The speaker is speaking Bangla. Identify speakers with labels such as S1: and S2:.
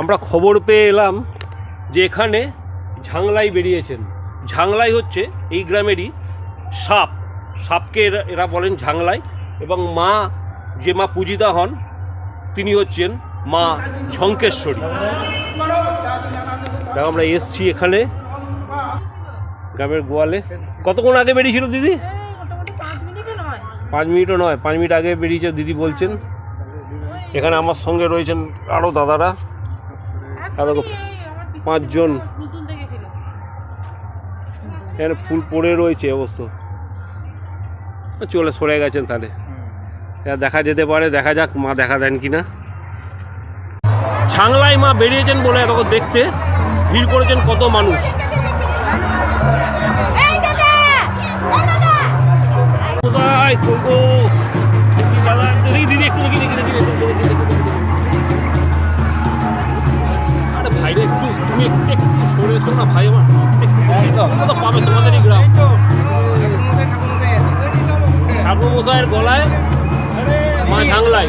S1: আমরা খবর পেয়ে এলাম যে এখানে ঝাংলাই বেরিয়েছেন। ঝাংলাই হচ্ছে এই গ্রামেরই সাপকে এরা বলেন ঝাংলাই। এবং মা যে মা পূজিতা হন তিনি হচ্ছেন মা ঝঙ্কেশ্বরী। দেখো আমরা এসছি এখানে গ্রামের গোয়ালে। কতক্ষণ আগে বেরিয়েছিল দিদি? 5 মিনিটও নয়, 5 মিনিট আগে বেরিয়েছে দিদি বলছেন। এখানে আমার সঙ্গে রয়েছেন আরও দাদারা, 5 জন। এখানে ফুল পড়ে রয়েছে অবশ্য, চলে সরে গেছেন। তাহলে দেখা যেতে পারে, দেখা যাক মা দেখা দেন কিনা। ঝাংলাই মা বেরিয়েছেন বলে এত দেখতে ভিড় করেছেন কত মানুষ। আরে ভাই রে, একটু তুমি একটু সরে এসো না ভাই, আমার একটু পাবে তোমাদেরই গ্রাম। ঠাকুর মশাইয়ের গলায় মা ঝাংলাই।